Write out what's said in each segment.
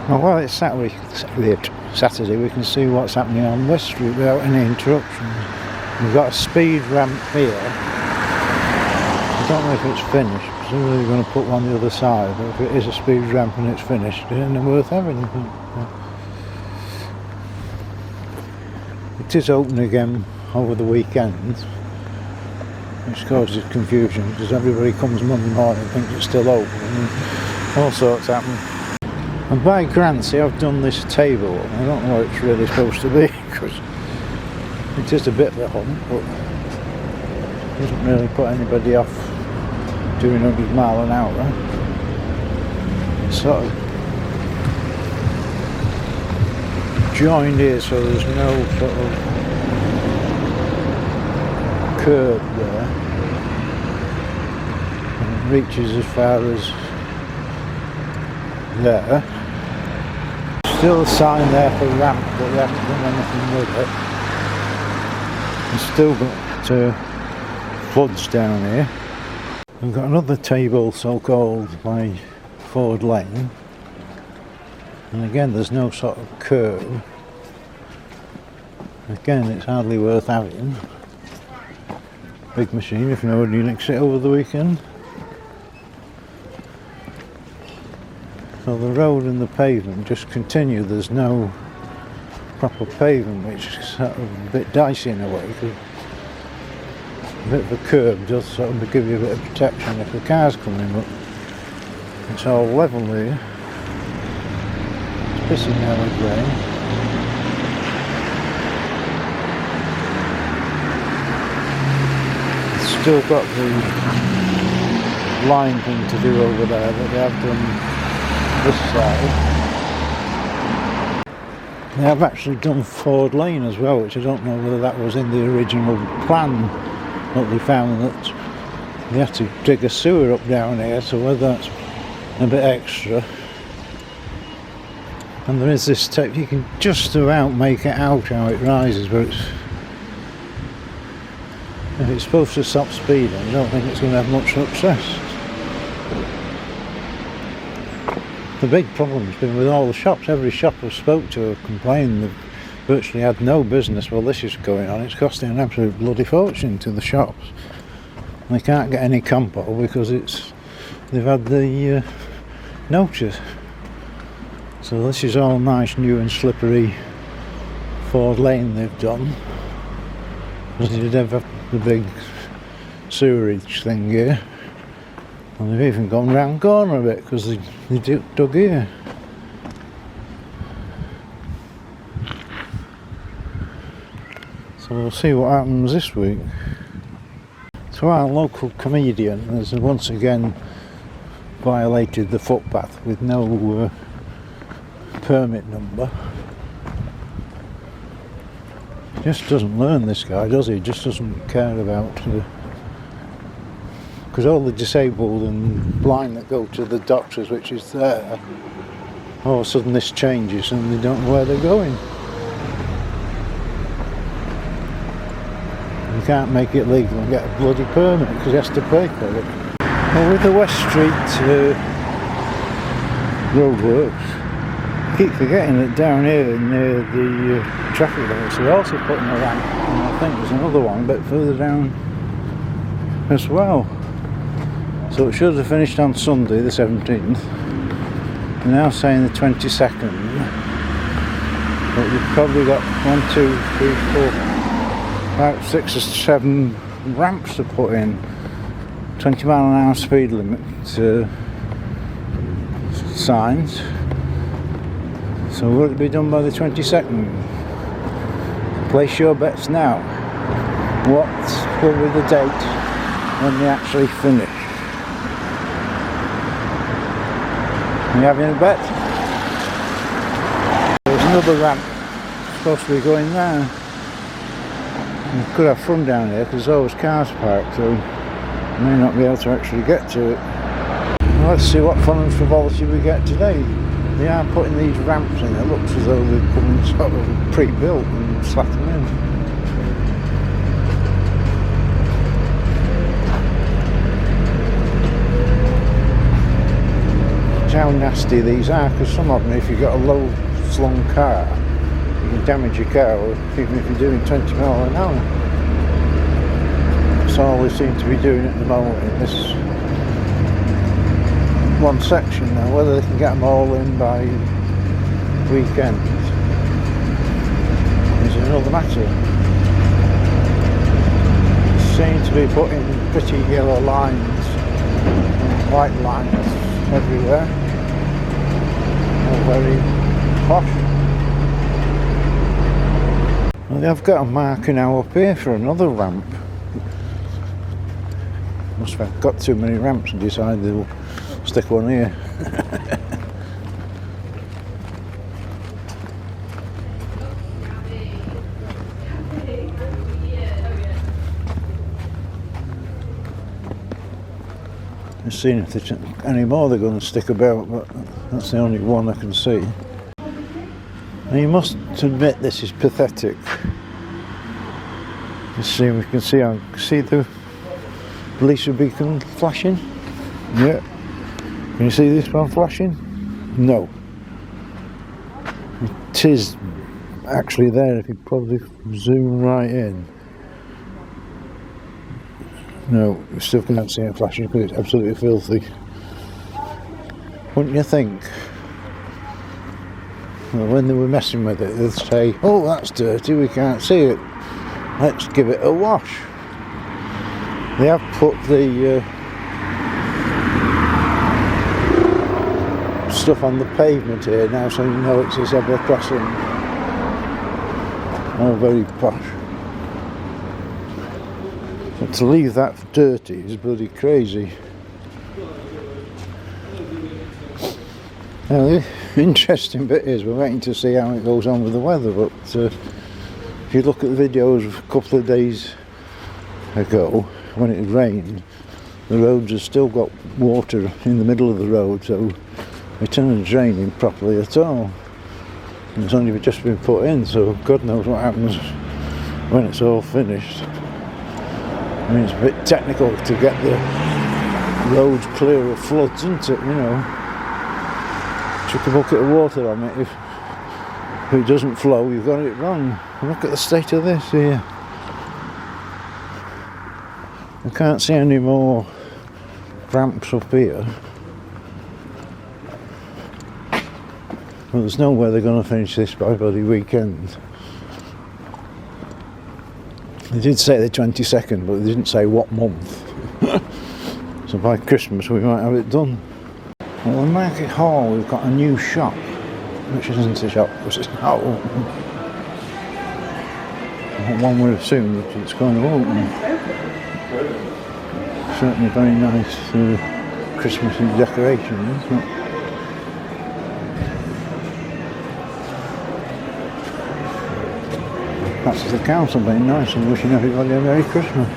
Well, while it's Saturday, we can see what's happening on West Street without any interruptions. We've got a speed ramp here. I don't know if it's finished. Presumably they're going to put one on the other side, but if it is a speed ramp and it's finished, it isn't worth having. It is open again over the weekend, which causes confusion because everybody comes Monday morning and thinks it's still open and all sorts happen. And by Grancy I've done this table. I don't know what it's really supposed to be because it is a bit of a hump, but it doesn't really put anybody off doing 100 miles an hour. It's sort of joined here so there's no sort of curb there, and it reaches as far as there. Still a sign there for ramp, but we haven't done anything with it. We've still got floods down here. We've got another table so-called by Ford Lane, and again there's no sort of curve. Again, it's hardly worth having. Big machine if nobody nicks it over the weekend. So the road and the pavement just continue. There's no proper pavement, which is sort of a bit dicey in a way. A bit of a curb does sort of give you a bit of protection if the car's coming, but it's all level here. It's pissing down with rain. It's still got the line thing to do over there, but they have done this side. They have actually done Ford Lane as well, which I don't know whether that was in the original plan, but they found that they had to dig a sewer up down here, so whether that's a bit extra. And there is this tape, you can just about make it out how it rises, but if it's supposed to stop speeding, I don't think it's going to have much success. The big problem has been with all the shops. Every shop I've spoke to have complained they've virtually had no business while this is going on. It's costing an absolute bloody fortune to the shops. And they can't get any compo because they've had the notice. So this is all nice, new and slippery Ford Lane they've done. But they did have the big sewerage thing here. And they've even gone round corner a bit because they dug here. So we'll see what happens this week. So our local comedian has once again violated the footpath with no permit number. Just doesn't learn, this guy, does he? Just doesn't care about because all the disabled and blind that go to the doctors, which is there, all of a sudden this changes and they don't know where they're going. You can't make it legal and get a bloody permit because he has to pay for it. Well, with the West Street roadworks, I keep forgetting that down here near the traffic lights they're also putting a ramp, and I think there's another one a bit further down as well. So it should have finished on Sunday the 17th. We're now saying the 22nd, but we've probably got 1, 2, 3, 4, about 6 or 7 ramps to put in. 20 mile an hour speed limit signs. So will it be done by the 22nd? Place your bets now. What will be the date when they actually finish? Are you having a bet? There's another ramp supposed to be going there. You could have fun down here because there's always cars parked, so you may not be able to actually get to it. Well, let's see what fun and frivolity we get today. They are putting these ramps in. It looks as though they've come sort of pre-built and slapped them in. Watch out how nasty these are, because some of them, if you've got a low slung car, you can damage your car even if you're doing 20 miles an hour. That's all they seem to be doing at the moment in this one section now. Whether they can get them all in by weekend is another matter. They seem to be putting pretty yellow lines and white lines everywhere. All very posh. Well, they've got a marker now up here for another ramp. Must have got too many ramps and decided they'll stick one here. I've seen if there's any more they're going to stick about, but that's the only one I can see. And you must admit this is pathetic. Just see if we can see the police beacon flashing. Yeah. Can you see this one flashing? No. It is actually there if you probably zoom right in. No, you still can't see it flashing because it's absolutely filthy. Wouldn't you think? Well, when they were messing with it, they'd say, "Oh, that's dirty, we can't see it. Let's give it a wash." They have put the stuff on the pavement here now, so you know it's a zebra crossing. Oh, very posh. But to leave that dirty is bloody crazy. Now the interesting bit is we're waiting to see how it goes on with the weather, but if you look at the videos of a couple of days ago when it rained, the roads have still got water in the middle of the road, so it isn't draining properly at all. And it's only just been put in, so God knows what happens when it's all finished. I mean, it's a bit technical to get the roads clear of floods, isn't it, you know? Chuck a bucket of water on it, if it doesn't flow, you've got it wrong. Look at the state of this here. I can't see any more ramps up here. Well, there's no way they're going to finish this by bloody weekend. They did say the 22nd, but they didn't say what month. So by Christmas we might have it done. Well, in Market Hall we've got a new shop, which isn't a shop, because it's not open. One would assume that it's going to open. Certainly very nice Christmassy decoration, isn't it? That's the council being nice and wishing everybody a Merry Christmas.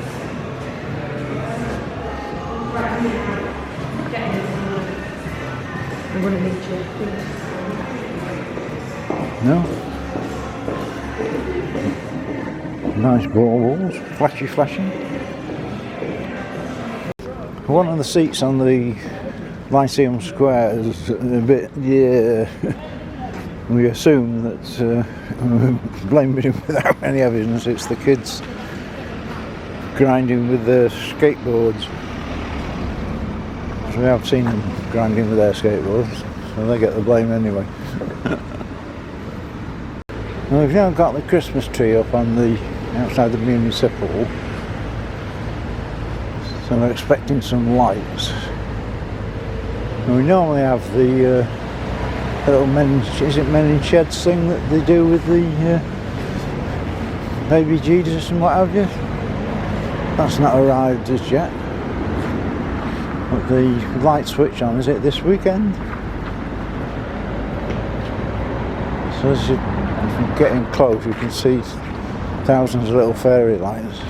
No? Nice baubles, flashing. One of the seats on the Lyceum Square is a bit, yeah. We assume that, blaming him without any evidence, it's the kids grinding with their skateboards. So we have seen them grinding with their skateboards, so they get the blame anyway. Well, we've now got the Christmas tree up on the outside the municipal, so we're expecting some lights. And we normally have the little men in sheds thing that they do with the baby Jesus and what have you. That's not arrived as yet. But the light switch on, is it this weekend? So as you're getting close you can see thousands of little fairy lights.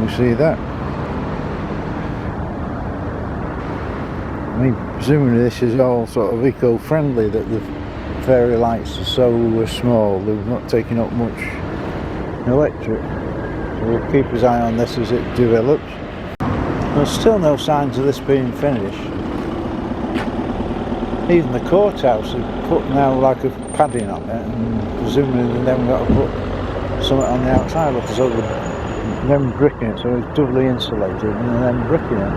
You see that? I mean, presumably this is all sort of eco-friendly, that the fairy lights are so small, they're not taking up much electric. So we'll keep his eye on this as it develops. There's still no signs of this being finished. Even the courthouse has put now like a padding on it, and presumably they then got to put something on the outside, because of them bricking it, so it's doubly insulated, and then bricking it.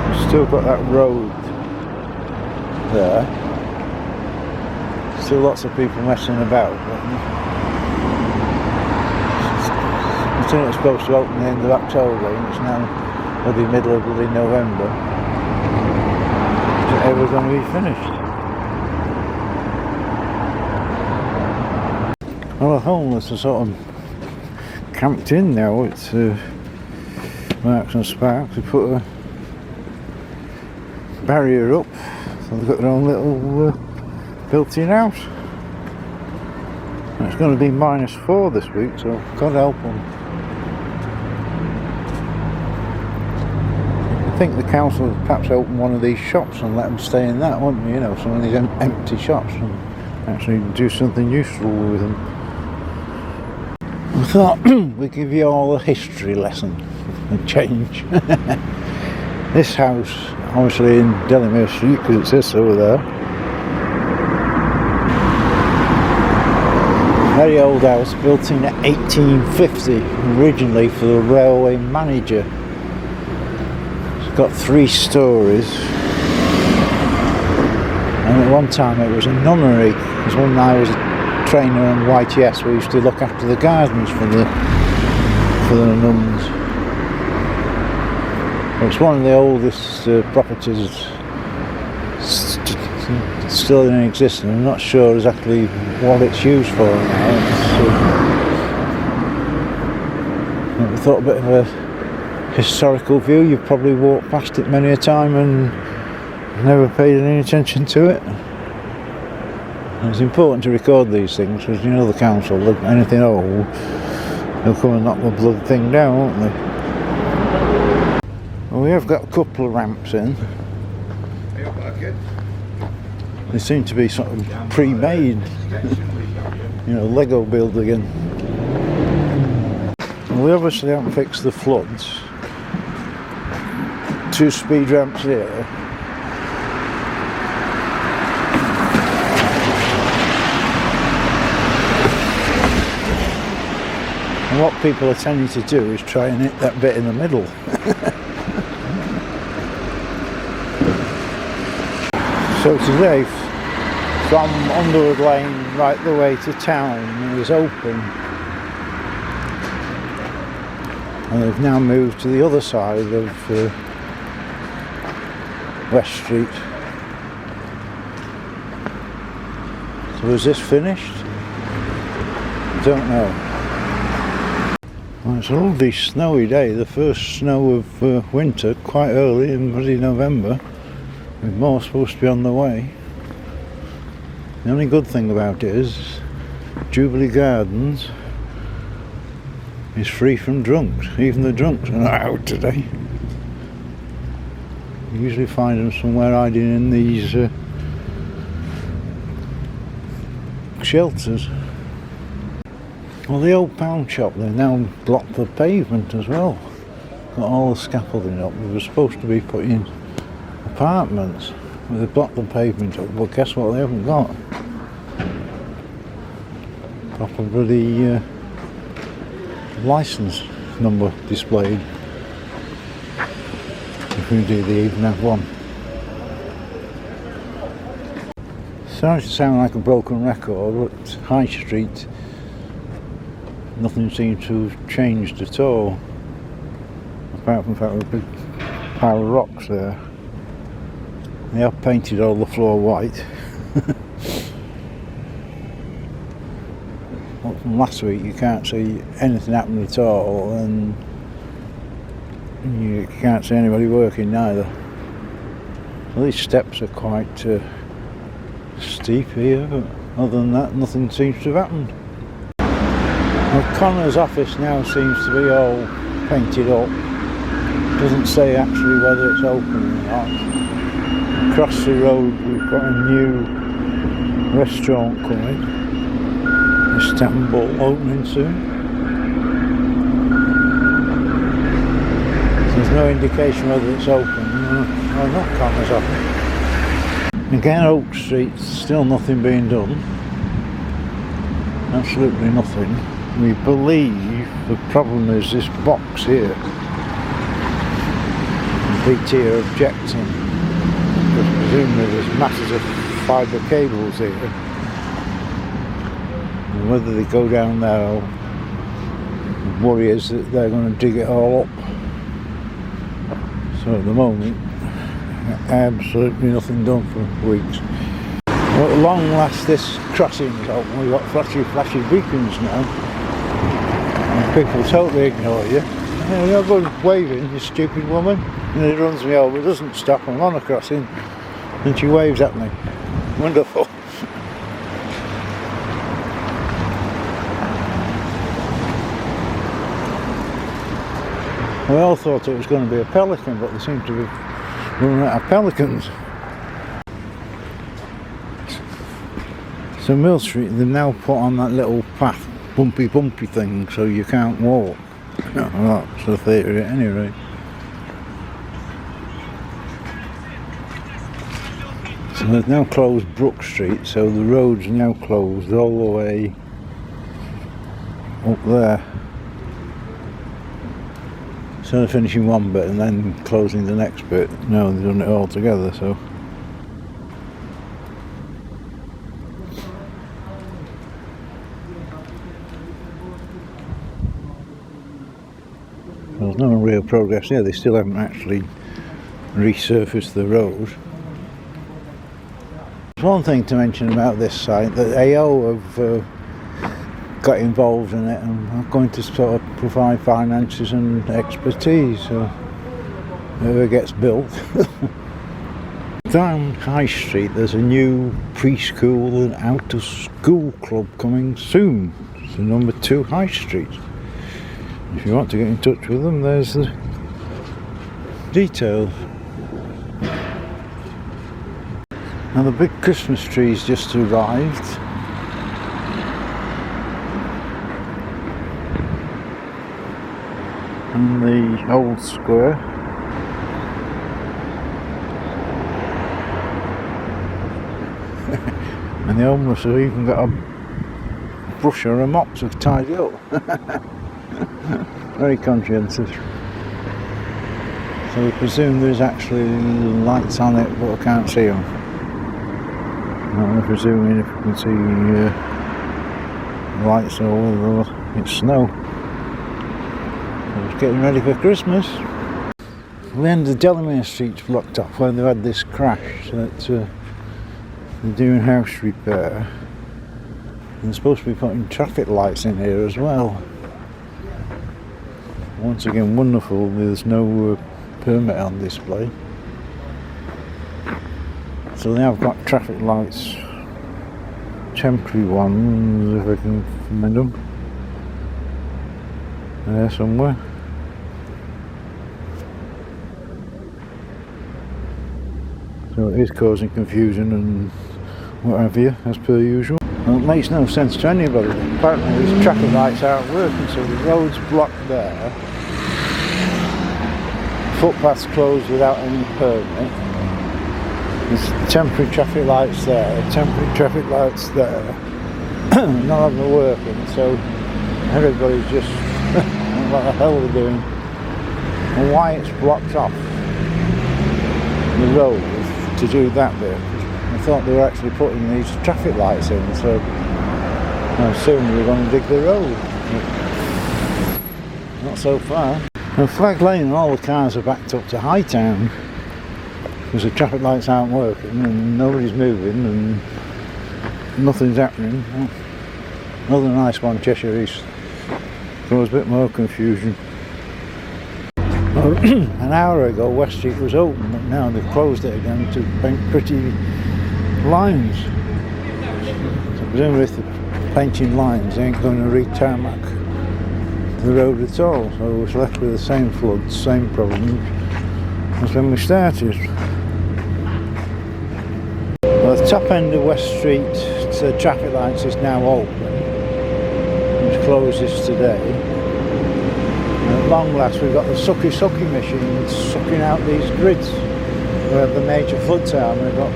You've still got that road there. Still lots of people messing about. The thing was supposed to open the end of October, and it's now bloody middle of bloody November. Is it ever going to be finished? Well, the homeless are sort of camped in now. It's Marks and Sparks. They put a barrier up, so they've got their own little built-in house. And it's going to be -4 this week, so God help them. I think the council would perhaps open one of these shops and let them stay in that, wouldn't they? You know, some of these empty shops, and actually do something useful with them. I thought we'd give you all a history lesson and change. This house, obviously in Delamere Street, because it says so there. Very old house, built in 1850, originally for the railway manager. It's got 3 stories. And at one time it was a nunnery, because when I was a trainer on YTS, we used to look after the gardens for the nuns. It's one of the oldest properties still in existence. I'm not sure exactly what it's used for now. I thought a bit of a historical view. You've probably walked past it many a time and never paid any attention to it. And it's important to record these things, because you know the council, anything old, they'll come and knock the blood thing down, won't they? Well, we have got a couple of ramps in. They seem to be sort of pre-made, you know, Lego build again. Well, we obviously haven't fixed the floods. 2 speed ramps here. And what people are tending to do is try and hit that bit in the middle. So today, from Underwood Lane right the way to town is open, and they've now moved to the other side of West Street. So is this finished? I don't know. Well, it's a lovely snowy day, the first snow of winter, quite early in bloody November. With more supposed to be on the way. The only good thing about it is Jubilee Gardens is free from drunks. Even the drunks are not out today. You usually find them somewhere hiding in these shelters. Well, the old pound shop, they've now blocked the pavement as well. Got all the scaffolding up. We were supposed to be putting apartments, but they've blocked the pavement up. Well, guess what they haven't got? Proper bloody licence number displayed. If we do, they even have one. Sorry to sound like a broken record, but High Street, nothing seems to have changed at all, apart from the fact there's a big pile of rocks there. They have painted all the floor white. Well, from last week you can't see anything happening at all, and you can't see anybody working neither. Well, these steps are quite steep here, but other than that nothing seems to have happened. Well, Connor's office now seems to be all painted up. Doesn't say actually whether it's open or not. Across the road we've got a new restaurant coming, Istanbul, opening soon. So there's no indication whether it's open. Well, not Connor's office. Again, Oak Street, still nothing being done. Absolutely nothing. We believe the problem is this box here. BT are objecting because presumably there's masses of fibre cables here. And whether they go down there, the worry is that they're going to dig it all up. So at the moment, absolutely nothing done for weeks. Well, at long last this crossing's open. We've got flashy beacons now. And people totally ignore you. You're going waving, you stupid woman. And he runs me over, doesn't stop, I'm on a crossing. And she waves at me. Wonderful. We all thought it was going to be a pelican, but they seem to be running out of pelicans. So Mill Street, they've now put on that little path, bumpy thing, so you can't walk. No, that's the theory at any rate. So they've now closed Brook Street, so the road's now closed all the way up there. So they're finishing one bit and then closing the next bit. No, they've done it all together, so. There's no real progress here. They still haven't actually resurfaced the road. There's one thing to mention about this site, that AO have got involved in it and are going to sort of provide finances and expertise, so whoever gets built. Down High Street there's a new preschool and out of school club coming soon. So number 2 High Street. If you want to get in touch with them, there's the details. Now the big Christmas tree's just arrived. And the old square. And the homeless have even got a brush or a mop to tidy up. Very conscientious. So we presume there's actually lights on it, but I can't see them. I'm presuming if you can see lights or whether it's snow. So it's getting ready for Christmas. The end of Delamere Street's blocked off where they've had this crash that they're doing house repair. And they're supposed to be putting traffic lights in here as well. Once again, wonderful, there's no permit on display. So they have got traffic lights, temporary ones, if I can find them, there somewhere. So it is causing confusion and what have you, as per usual. Well, it makes no sense to anybody. Apparently these traffic lights aren't working, so the road's blocked there. Footpaths closed without any permit. There's temporary traffic lights there, temporary traffic lights there. None of them are working, so everybody's just what the hell are they doing? And why it's blocked off the road to do that bit. I thought they were actually putting these traffic lights in, so I assumed they were going to dig the road. But not so far. And Flag Lane and all the cars are backed up to Hightown because the traffic lights aren't working and nobody's moving and nothing's happening. Another nice one, Cheshire East. There was a bit more confusion. An hour ago West Street was open, but now they've closed it again to paint pretty lines. So presumably if they're painting lines they ain't going to re-tarmac the road at all, so we're left with the same floods, same problems as when we started. Well, the top end of West Street, the traffic lights is now open. It closes today. And at long last we've got the sucky machine sucking out these grids where the major floods are, and we've got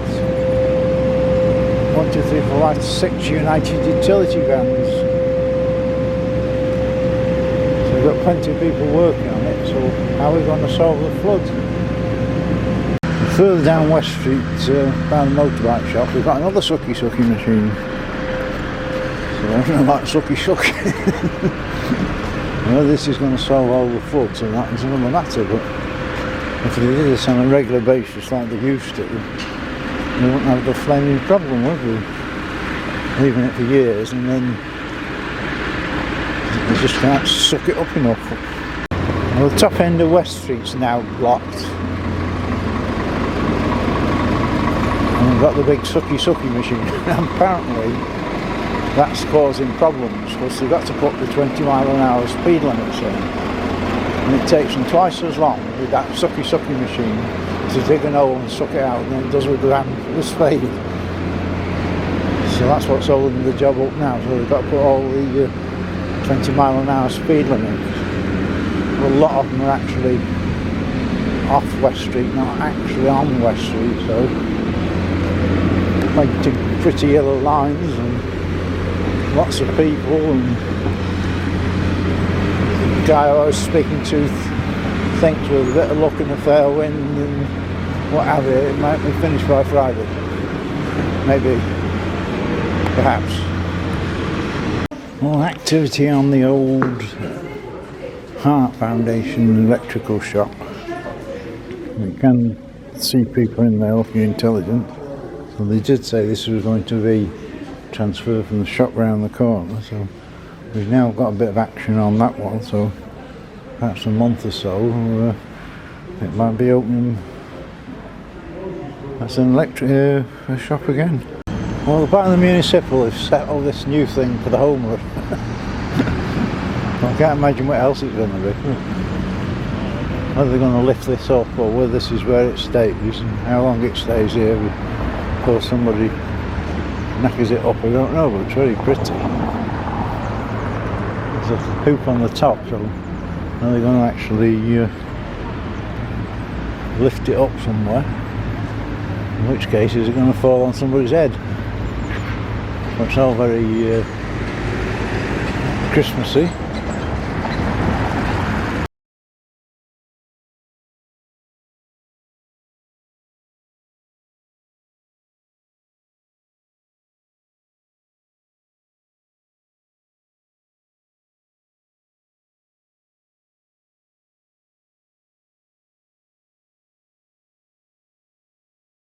1, 2, 3, 4, 5, 6 United Utility vans. So we've got plenty of people working on it, so how are we going to solve the flood? Further down West Street, by the motorbike shop, we've got another sucky machine. So I don't like sucky. Well, this is going to solve all the floods and that is another matter, but if they did this on a regular basis like they used to, we wouldn't have the flaming problem, would we? Leaving it for years and then they just can't suck it up enough. Well, the top end of West Street's now blocked. And we've got the big sucky machine. And apparently that's causing problems because they've got to put the 20-mile-an-hour speed limits in. And it takes them twice as long with that sucky machine to dig an hole and suck it out than it does with the spade. So that's what's holding the job up now. So they've got to put all the 20-mile-an-hour speed limits. Well, a lot of them are actually off West Street, not actually on West Street, so making pretty yellow lines and lots of people, and the guy I was speaking to thinks with a bit of luck and a fair wind and what have you, it might be finished by Friday. Maybe. Perhaps. Well, activity on the old Heart Foundation electrical shop. You can see people in there looking intelligent. So they did say this was going to be transferred from the shop round the corner, so we've now got a bit of action on that one, so perhaps a month or so it might be opening. That's an electric shop again. Well, by the municipal have set all this new thing for the homeless. I can't imagine what else it's going to be. Whether they're going to lift this up or whether this is where it stays and how long it stays here before somebody knackers it up, I don't know, but it's very pretty. There's a hoop on the top, so now they're going to actually lift it up somewhere, in which case is it going to fall on somebody's head. It's all very Christmassy.